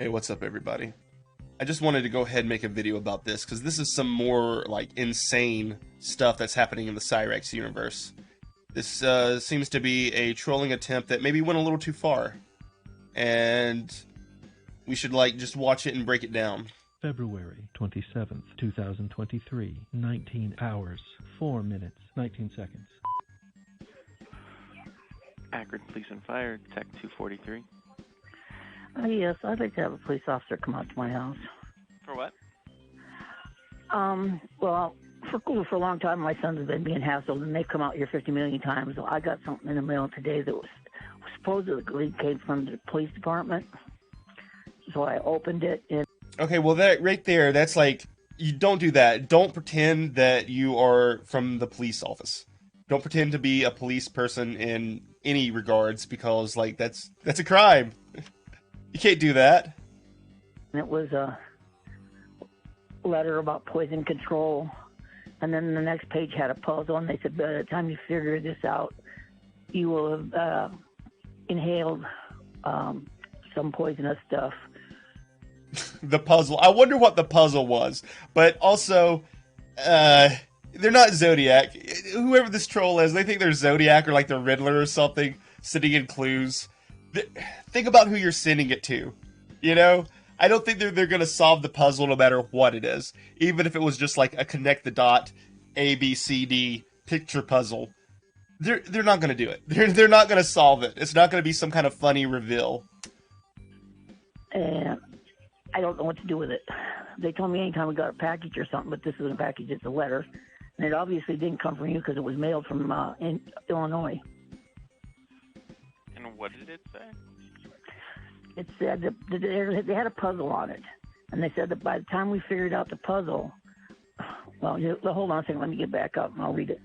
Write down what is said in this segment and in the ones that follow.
Hey, what's up, everybody? I just wanted to go ahead and make a video about this because this is some more like insane stuff that's happening in the Cyraxx universe. This seems to be a trolling attempt that maybe went a little too far, and we should like just watch it and break it down. February 27th, 2023, 19 hours, 4 minutes, 19 seconds. Akron Police and Fire, Tech 243. Yes, I'd like to have a police officer come out to my house. For what? Well, for a long time, my sons have been being hassled, and they've come out here 50 million times. So I got something in the mail today that was supposedly came from the police department. So I opened it, and Okay, well that right there, that's like, you don't do that. Don't pretend that you are from the police office. Don't pretend to be a police person in any regards, because like that's a crime. You can't do that. it was a letter about poison control. And then the next page had a puzzle, and they said, by the time you figure this out, you will have inhaled some poisonous stuff. The puzzle. I wonder what the puzzle was. But also, they're not Zodiac. Whoever this troll is, they think they're Zodiac or like the Riddler or something, sitting in clues. Think about who you're sending it to. You know? I don't think they're going to solve the puzzle no matter what it is. Even if it was just like a connect the dot A, B, C, D picture puzzle. They're not going to do it. They're not going to solve it. It's not going to be some kind of funny reveal. And I don't know what to do with it. They told me anytime we got a package or something, but this isn't a package, it's a letter. And it obviously didn't come from you because it was mailed from in Illinois. And what did it say? It said that they had a puzzle on it. And they said that by the time we figured out the puzzle, well, hold on a second, let me get back up and I'll read it.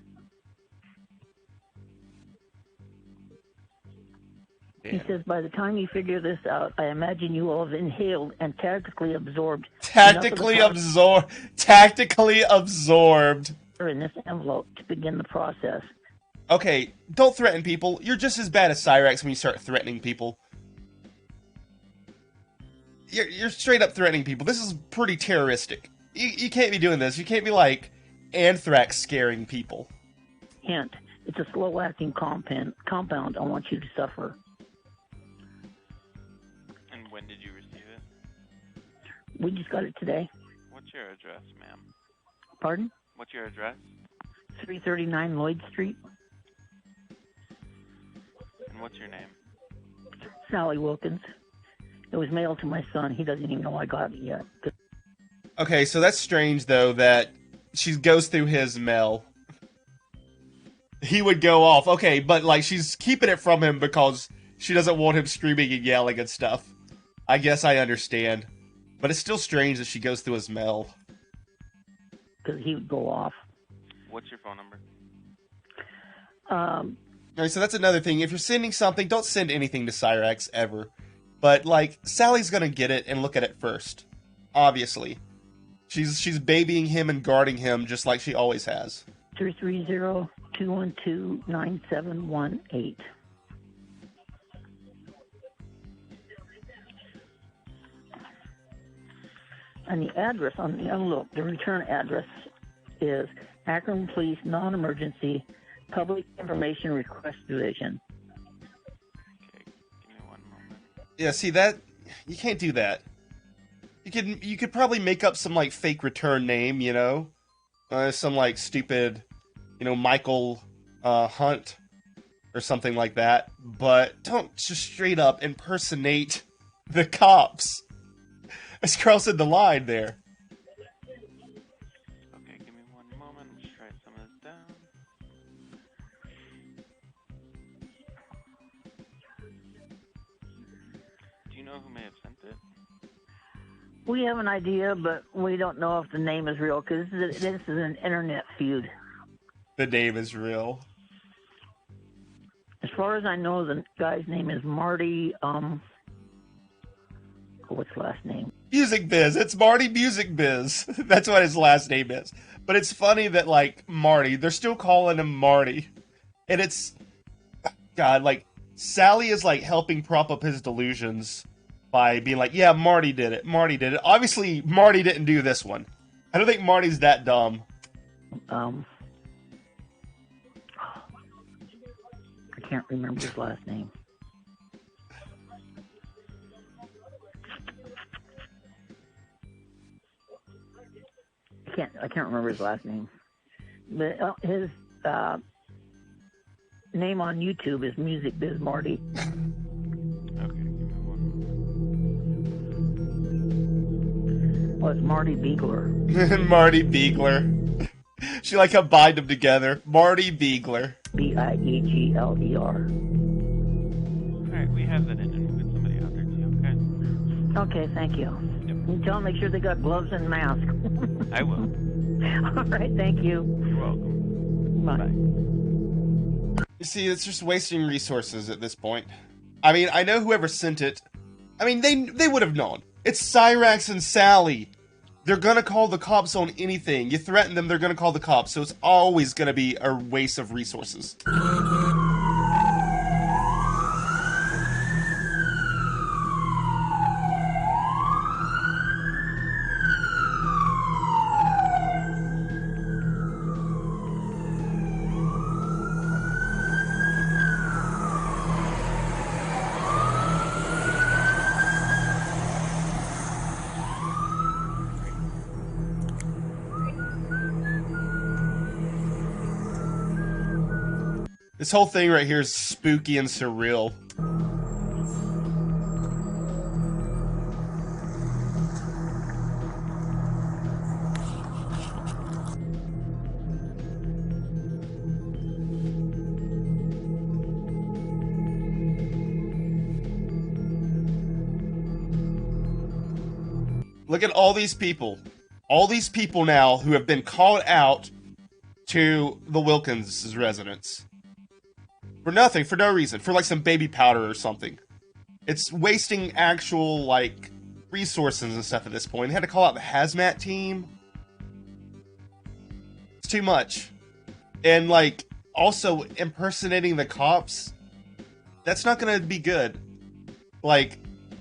Yeah. He says, by the time you figure this out, I imagine you will have inhaled and tactically absorbed Tactically absorbed. in this envelope to begin the process. Okay, don't threaten people. You're just as bad as Cyraxx when you start threatening people. You're straight up threatening people. This is pretty terroristic. You can't be doing this. You can't be like anthrax scaring people. Hint, it's a slow-acting compound I want you to suffer. And when did you receive it? We just got it today. What's your address, ma'am? Pardon? What's your address? 339 Lloyd Street. And what's your name? Sally Wilkins. It was mailed to my son. He doesn't even know I got it yet. Okay, so that's strange, though, that she goes through his mail. He would go off. Okay, but, like, she's keeping it from him because she doesn't want him screaming and yelling and stuff. I guess I understand. But it's still strange that she goes through his mail. Because he would go off. What's your phone number? Alright, so that's another thing. If you're sending something, don't send anything to Cyraxx, ever. But, like, Sally's gonna get it and look at it first. Obviously. She's babying him and guarding him just like she always has. 330-212-9718. And the address on the envelope, the return address is Akron Police Non-Emergency Public Information Request Division. Okay, give me one moment. Yeah, see that? You can't do that. You could probably make up some like fake return name, you know, some like stupid, you know, Michael Hunt or something like that. But don't just straight up impersonate the cops. As Carl said, the line there. Okay, give me one moment. Let's write some of this down. Do you know who may have sent it? We have an idea, but we don't know if the name is real because this is an internet feud. The name is real. As far as I know, the guy's name is Marty, what's the last name? Music Biz. It's Marty Music Biz. That's what his last name is. But it's funny that, like, Marty, they're still calling him Marty. And it's, God, like, Sally is, like, helping prop up his delusions by being like, yeah, Marty did it. Marty did it. Obviously, Marty didn't do this one. I don't think Marty's that dumb. I can't remember his last name. I can't remember his last name. But his name on YouTube is Music Biz Marty. Okay, give me one moment. Well, it's Marty Beagler. Marty Beagler. She like combined them together. Marty Beagler. Beagler. Alright, we have that in and we'll get somebody out there to you, okay? Okay, thank you. Yep. You tell them make sure they got gloves and mask. I will. All right, thank you. You're welcome. Bye. You see, it's just wasting resources at this point. I mean, I know whoever sent it. I mean, they would have known. It's Cyraxx and Sally. They're gonna call the cops on anything. You threaten them, they're gonna call the cops. So it's always gonna be a waste of resources. This whole thing right here is spooky and surreal. Look at all these people. All these people now who have been called out to the Wilkins' residence. For nothing, for no reason. For like some baby powder or something. It's wasting actual, like, resources and stuff at this point. They had to call out the hazmat team. It's too much. And, like, also impersonating the cops. That's not gonna be good. Like,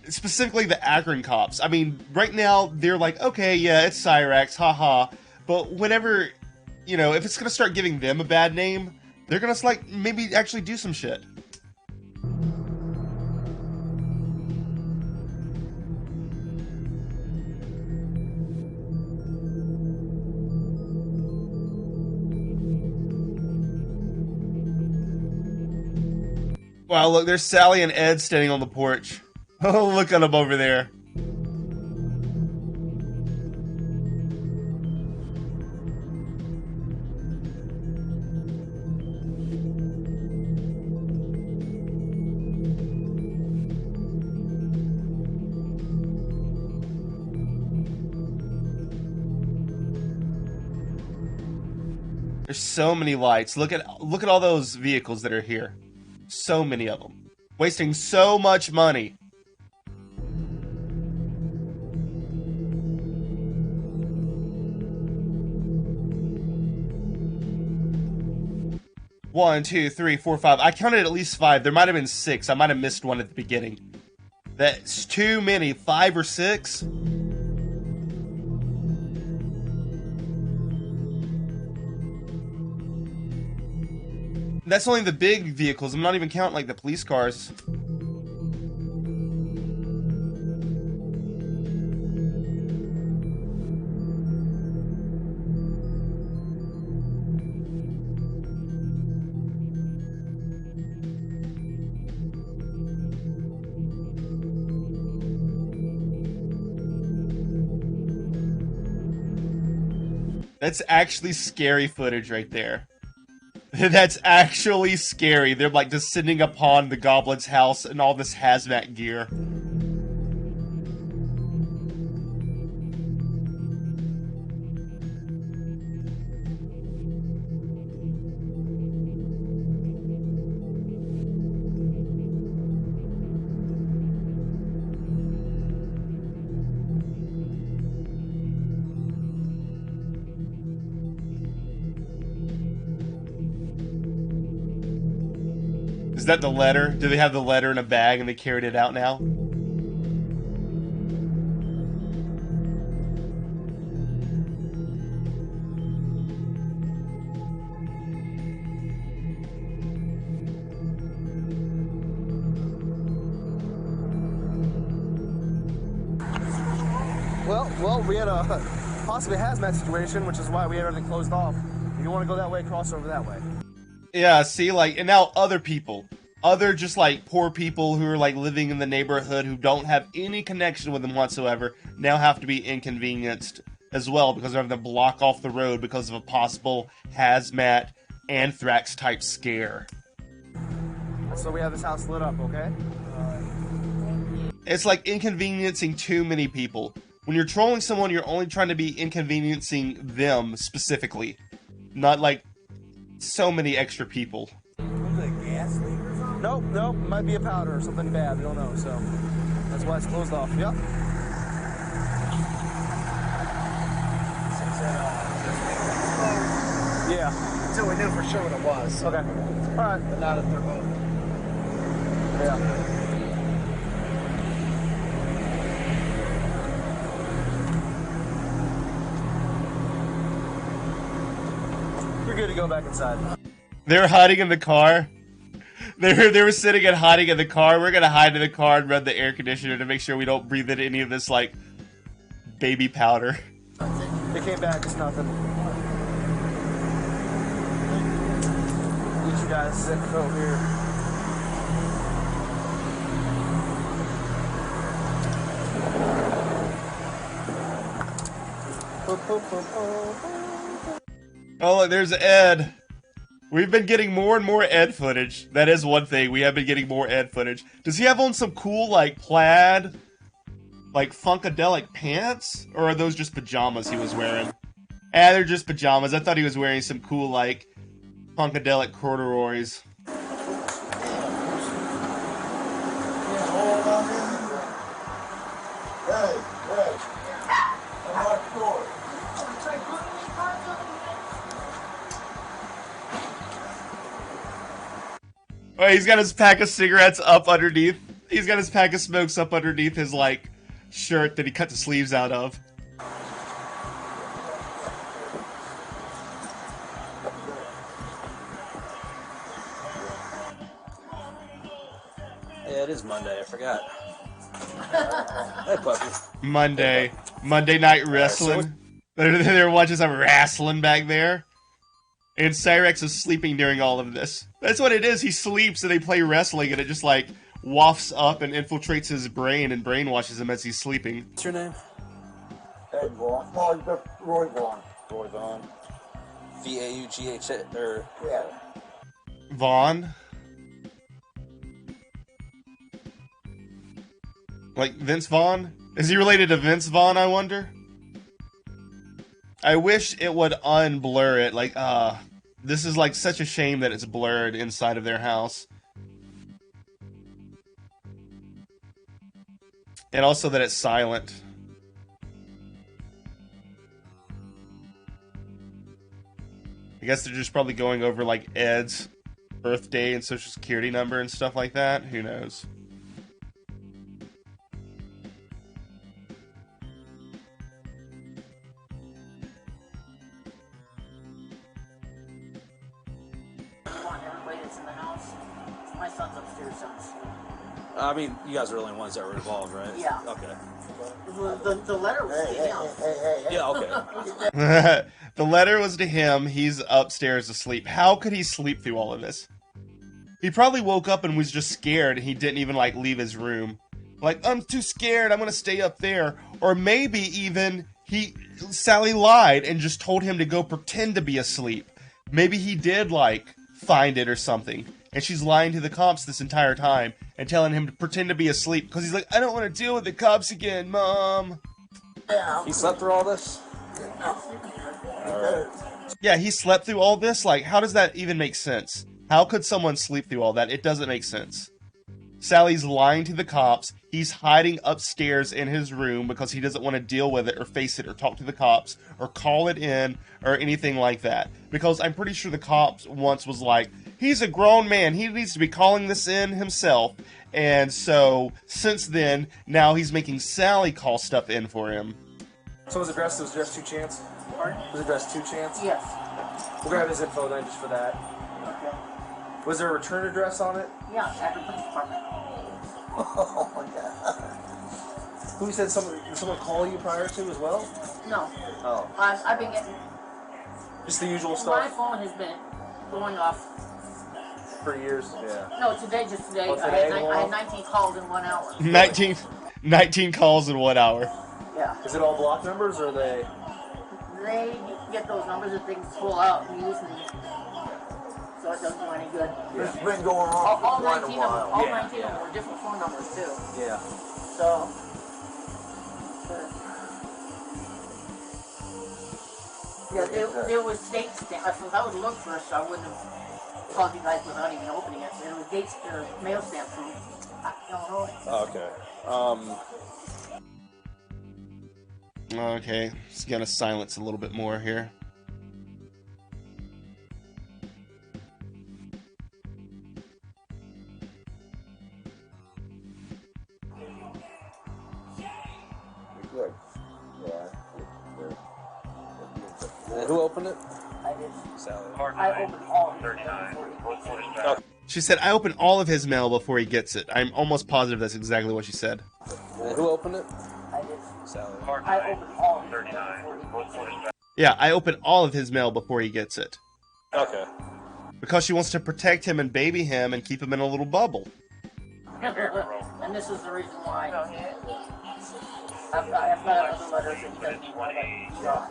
specifically the Akron cops. I mean, right now, they're like, okay, yeah, it's Cyraxx, haha. But whenever, you know, if it's gonna start giving them a bad name, they're gonna, like, maybe actually do some shit. Wow, look, there's Sally and Ed standing on the porch. Oh, look at them over there. There's so many lights. Look at all those vehicles that are here. So many of them. Wasting so much money. One, two, three, four, five. I counted at least 5. There might have been 6. I might have missed one at the beginning. That's too many. 5 or 6? That's only the big vehicles. I'm not even counting, like, the police cars. That's actually scary footage right there. That's actually scary. They're like descending upon the goblin's house and all this hazmat gear. Is that the letter? Do they have the letter in a bag and they carried it out now? Well, we had a possibly hazmat situation, which is why we had everything closed off. If you want to go that way, cross over that way. Yeah, see, like, and now other people, other just like poor people who are like living in the neighborhood who don't have any connection with them whatsoever, now have to be inconvenienced as well because they're having to block off the road because of a possible hazmat anthrax type scare. So we have this house lit up, okay? It's like inconveniencing too many people. When you're trolling someone, you're only trying to be inconveniencing them specifically, not like so many extra people. Was it a gas leak or something? Nope. Might be a powder or something bad. We don't know, so that's why it's closed off. Yep. Yeah. Until we knew for sure what it was. Okay. All right. But now that they're both. Yeah. You're good to go back inside. They were hiding in the car. They were sitting and hiding in the car. We're gonna hide in the car and run the air conditioner to make sure we don't breathe in any of this like baby powder. It came back. It's nothing. Get you guys sick over here. Oh, look, there's Ed. We've been getting more and more Ed footage. That is one thing. We have been getting more Ed footage. Does he have on some cool, like, plaid, like, funkadelic pants? Or are those just pajamas he was wearing? They're just pajamas. I thought he was wearing some cool, like, funkadelic corduroys. Oh, he's got his pack of cigarettes up underneath. He's got his pack of smokes up underneath his, like, shirt that he cut the sleeves out of. Yeah, it is Monday. I forgot. Hey, puppy. Monday Night Wrestling. They're watching some wrestling back there. And Cyraxx is sleeping during all of this. That's what it is. He sleeps and they play wrestling and it just like wafts up and infiltrates his brain and brainwashes him as he's sleeping. What's your name? Ed Vaughn. Oh, Roy Vaughn. Roy Vaughn. V-A-U-G-H, or... Yeah. Vaughn? Like Vince Vaughn? Is he related to Vince Vaughn, I wonder? I wish it would unblur it. Like, this is like such a shame that it's blurred inside of their house. And also that it's silent. I guess they're just probably going over like Ed's birthday and social security number and stuff like that. Who knows? My son's upstairs downstairs. I mean, you guys are the only ones that were involved, right? Yeah. Okay. The letter was to him. Yeah, okay. The letter was to him. He's upstairs asleep. How could he sleep through all of this? He probably woke up and was just scared and he didn't even like leave his room. Like, I'm too scared, I'm gonna stay up there. Or maybe even Sally lied and just told him to go pretend to be asleep. Maybe he did like find it or something. And she's lying to the cops this entire time and telling him to pretend to be asleep because he's like, I don't want to deal with the cops again, Mom. He slept through all this? Yeah, he slept through all this? Like, how does that even make sense? How could someone sleep through all that? It doesn't make sense. Sally's lying to the cops. He's hiding upstairs in his room because he doesn't want to deal with it or face it or talk to the cops or call it in or anything like that. Because I'm pretty sure the cops once was like, he's a grown man. He needs to be calling this in himself. And so, since then, now he's making Sally call stuff in for him. So was addressed 2 Chance? Pardon? Was addressed 2 Chance? Yes. We'll grab his info then just for that. Okay. Was there a return address on it? Yeah, at the police department. Oh, my God. Who said someone? Did someone call you prior to as well? No. Oh. I've been getting. Just the usual My stuff? phone has been going off. For years? Yeah. No, just today. Oh, today I had 19 calls in 1 hour. 19 calls in 1 hour. Yeah. Is it all block numbers or are they? They get those numbers that they can pull out and use, so it doesn't do any good. It's been going on All for quite a 19 of them, while. all 19 of them were different phone numbers too. Yeah. So. Yeah, it was date stamp. If I would look first, I wouldn't have called you guys without even opening it. It was date or mail stamp from Illinois. Oh, okay. Okay, just gonna silence a little bit more here. Good. Yeah. Who opened it? I did. Sally. I opened all 39. Okay. She said, I open all of his mail before he gets it. I'm almost positive that's exactly what she said. Who opened it? I did. Sally. I opened all 39. Yeah, I open all of his mail before he gets it. Okay. Because she wants to protect him and baby him and keep him in a little bubble. And this is the reason why. I've got other letters that tell me why that shot.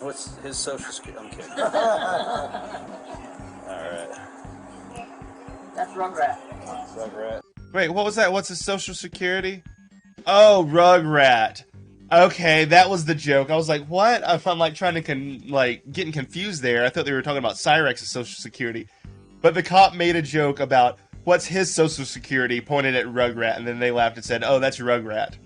What's his social security? I'm kidding. Alright. That's Rugrat. Rugrat. Wait, what was that? What's his social security? Oh, Rugrat. Okay, that was the joke. I was like, what? I'm like trying to getting confused there. I thought they were talking about Cyraxx's social security. But the cop made a joke about what's his social security, pointed at Rugrat, and then they laughed and said, oh, that's Rugrat.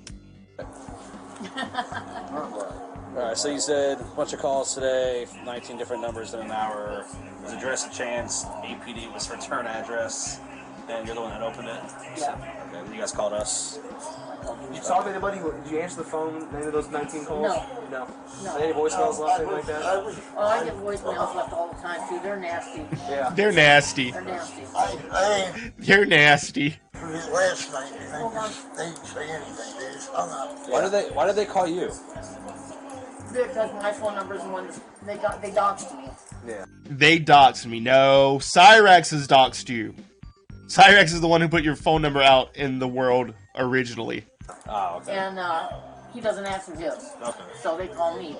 Alright, so you said a bunch of calls today, 19 different numbers in an hour. Was address a chance, APD was return address, and you're the one that opened it? Yeah. Okay, you guys called us. Did you talk to anybody? Did you answer the phone, any of those 19 calls? No. No. Any voicemails left, anything like that? Oh, I get voicemails left all the time too. They're nasty. Yeah. They're nasty. They're nasty. They're nasty. For his last night, they didn't say anything. They just hung up. Why did they call you? Because my phone number's the one they doxed me. Yeah. They doxed me. No, Cyraxx has doxed you. Cyraxx is the one who put your phone number out in the world originally. Oh, okay. And he doesn't answer his. Okay. So they call me.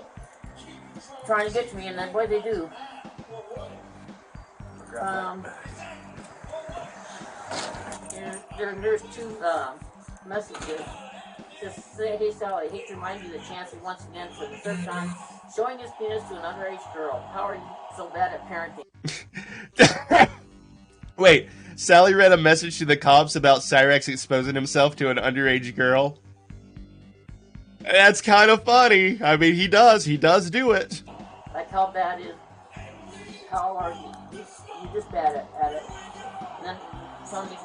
Trying to get to me, and then what they do. There's two messages. Just say, hey Sally, I hate to remind you that Chancey once again for the third time showing his penis to an underage girl. How are you so bad at parenting? Wait, Sally read a message to the cops about Cyraxx exposing himself to an underage girl? That's kind of funny. I mean, he does do it. Like how bad is, how are you? You're just bad at it. And then somebody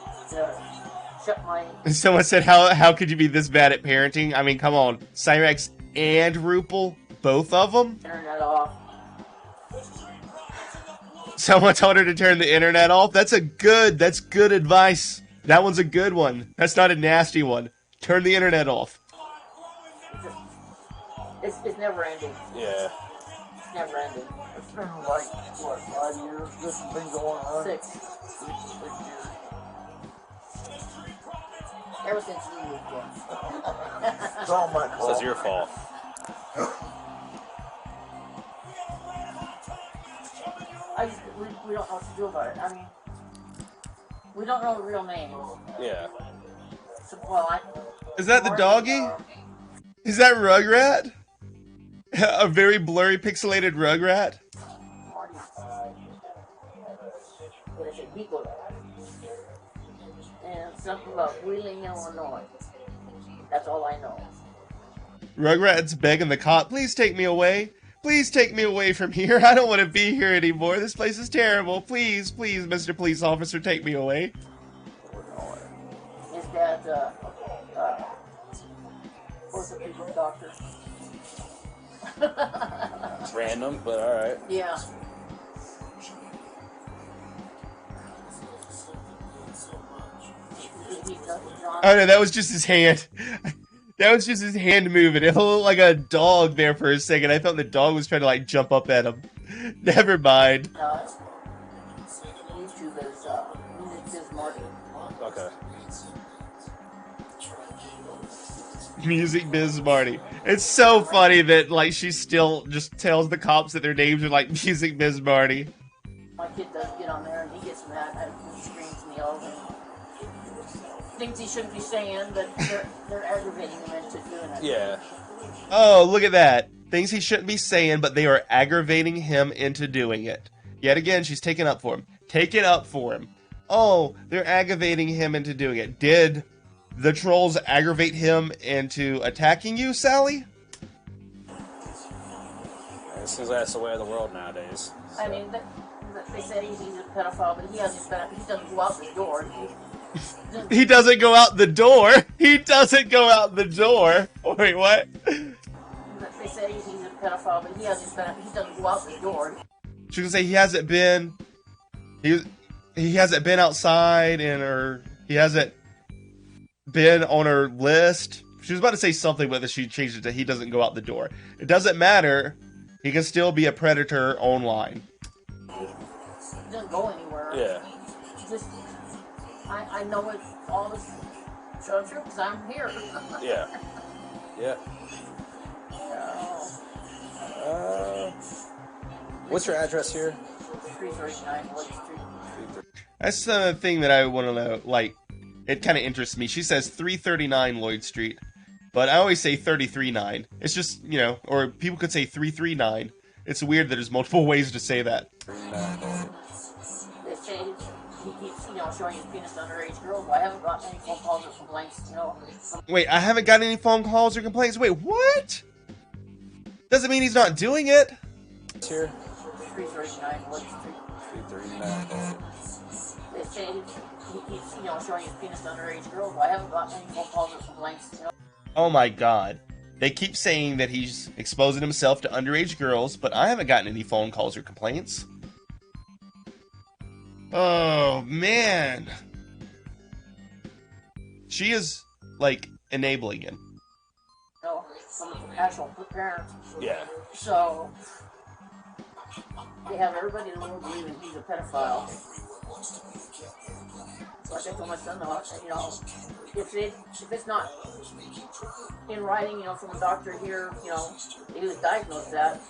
shut my... Someone said, how could you be this bad at parenting? I mean, come on. Cyraxx and Rupel, both of them? internet off. Someone told her to turn the internet off? That's good advice. That one's a good one. That's not a nasty one. Turn the internet off. It's never ending. Yeah. It's never ending. It's been like, what, 5 years? This has been going on? 6. 6 years. Ever since you moved in. It's all my fault. So it's your fault. We don't know what to do about it. I mean, we don't know the real names. Yeah. So, well, Is that the doggy? Is that Rugrat? A very blurry, pixelated Rugrat? Marty. What is it? Beagle. And something about Wheeling, Illinois. That's all I know. Rugrat's begging the cop, please take me away. Please take me away from here. I don't want to be here anymore. This place is terrible. Please, please, Mr. Police Officer, take me away. His dad's orthopedic doctor. It's random, but alright. Yeah. Oh no, that was just his hand. That was just his hand moving. It looked like a dog there for a second. I thought the dog was trying to like jump up at him. Never mind. YouTube is Music Biz Marty. Okay. Music Biz Marty. It's so funny that like she still just tells the cops that their names are like Music Biz Marty. My kid does get on there and he gets mad and he screams and yells and things he shouldn't be saying, but they're aggravating him into doing it. Yeah. Oh, look at that. Things he shouldn't be saying, but they are aggravating him into doing it. Yet again, she's taking up for him. Taking up for him. Oh, they're aggravating him into doing it. Did the trolls aggravate him into attacking you, Sally? It seems like that's the way of the world nowadays. So. I mean, they said he's a pedophile, but he doesn't go out the door. He doesn't go out the door. He doesn't go out the door. Wait, what? They said he's a pedophile, but he doesn't go out the door. She was gonna say he hasn't been outside or he hasn't been on her list. She was about to say something, but then she changed it to he doesn't go out the door. It doesn't matter. He can still be a predator online. He doesn't go anywhere. Yeah. Just, I know it all is true because I'm here. Yeah. Yeah. What's your address here? 339 Wood Street. That's the thing that I want to know. Like, it kind of interests me. She says 339 Lloyd Street, but I always say 339. It's just, you know, or people could say 339. It's weird that there's multiple ways to say that. They say he keeps, showing his penis to underage girls. Well, I haven't got any phone calls or complaints, Wait, I haven't got any phone calls or complaints? Wait, what? Doesn't mean he's not doing it. It's here. 339 Wood Street. 339. They say he keeps, showing his penis to underage girls. Well, I haven't got any phone calls or complaints, Oh my god. They keep saying that he's exposing himself to underage girls, but I haven't gotten any phone calls or complaints. Oh, man. She is, like, enabling him. From the actual parents. Yeah. So, they have everybody in the world believing he's a pedophile. Like I told my son, if it's not in writing, from a doctor here, he was diagnosed that.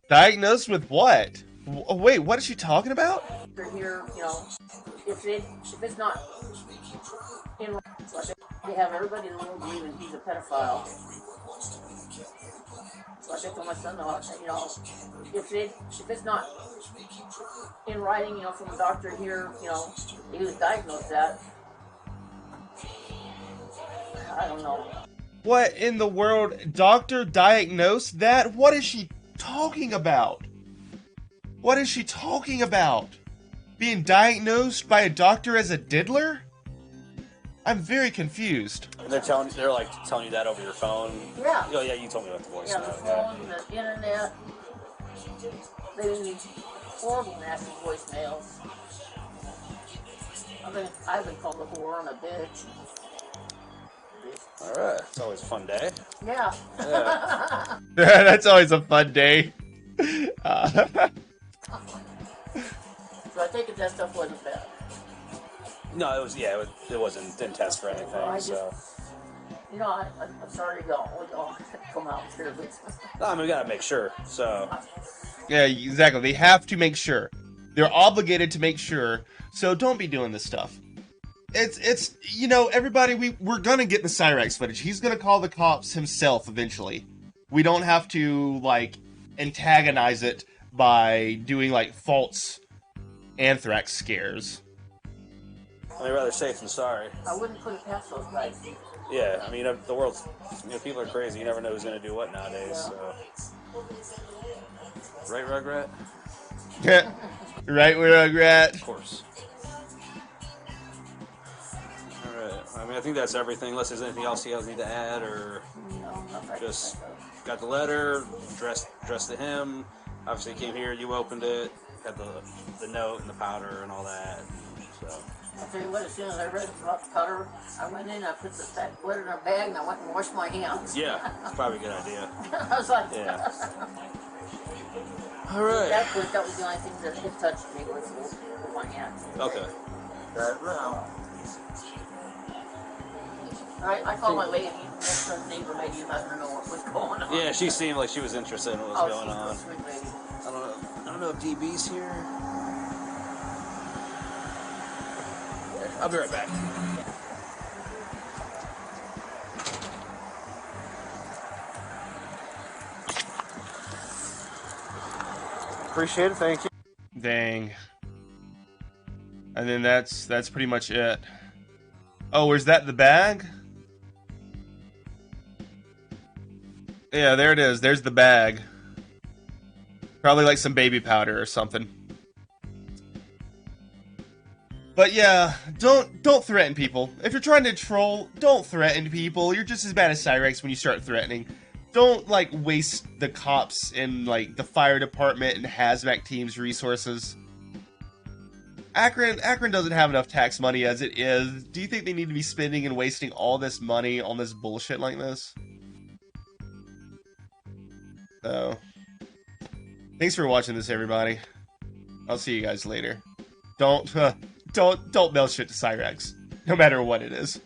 Diagnosed with what? Wait, what is she talking about? Here, if it's not in writing, like they have everybody in the world believing he's a pedophile. Like I told my son, if it's not in writing, from a doctor here, he was diagnosed that. I don't know. What in the world? Doctor diagnosed that? What is she talking about? What is she talking about? Being diagnosed by a doctor as a diddler? I'm very confused. And they're telling you that over your phone. Yeah. Oh yeah, you told me about the voice. Yeah, the phone, the internet. They leave horrible, nasty voicemails. I've been called a whore and a bitch. All right, it's always a fun day. Yeah. That's always a fun day. So I take it that stuff wasn't bad. No, it was. Yeah, it wasn't. Didn't test for anything. Well, so. I'm sorry, we don't come out here. No, I mean, we gotta make sure. So. Yeah, exactly. They have to make sure. They're obligated to make sure. So don't be doing this stuff. It's everybody, we're gonna get the Cyraxx footage. He's gonna call the cops himself eventually. We don't have to, like, antagonize it by doing, like, false anthrax scares. I mean, rather safe than sorry. I wouldn't put it past those guys. Yeah, I mean, the world's, people are crazy. You never know who's gonna do what nowadays. Yeah. So. Right, Rugrat? Yeah. Right, Rugrat? Of course. Alright, I mean, I think that's everything, unless there's anything else you guys need to add, or just got the letter, addressed to him, obviously came here, you opened it, got the note and the powder and all that, so. I'll tell you what, as soon as I read about the cutter, I went in, I put it in a bag, and I went and washed my hands. Yeah, it's probably a good idea. I was like, Yeah. All right. that was the only thing that it touched me was my hands. Okay. Right now. I called my lady, the neighbor lady, let her know what was going on. Yeah, she seemed like she was interested in what was going on. She's a sweet lady. I don't know if DB's here. I'll be right back. Appreciate it, thank you. Dang. And then that's pretty much it. Oh, is that the bag? Yeah, there it is. There's the bag. Probably like some baby powder or something. But yeah, don't threaten people. If you're trying to troll, don't threaten people. You're just as bad as Cyraxx when you start threatening. Don't like waste the cops and like the fire department and hazmat team's resources. Akron doesn't have enough tax money as it is. Do you think they need to be spending and wasting all this money on this bullshit like this? So, thanks for watching this, everybody. I'll see you guys later. Don't mail shit to Cyraxx, no matter what it is.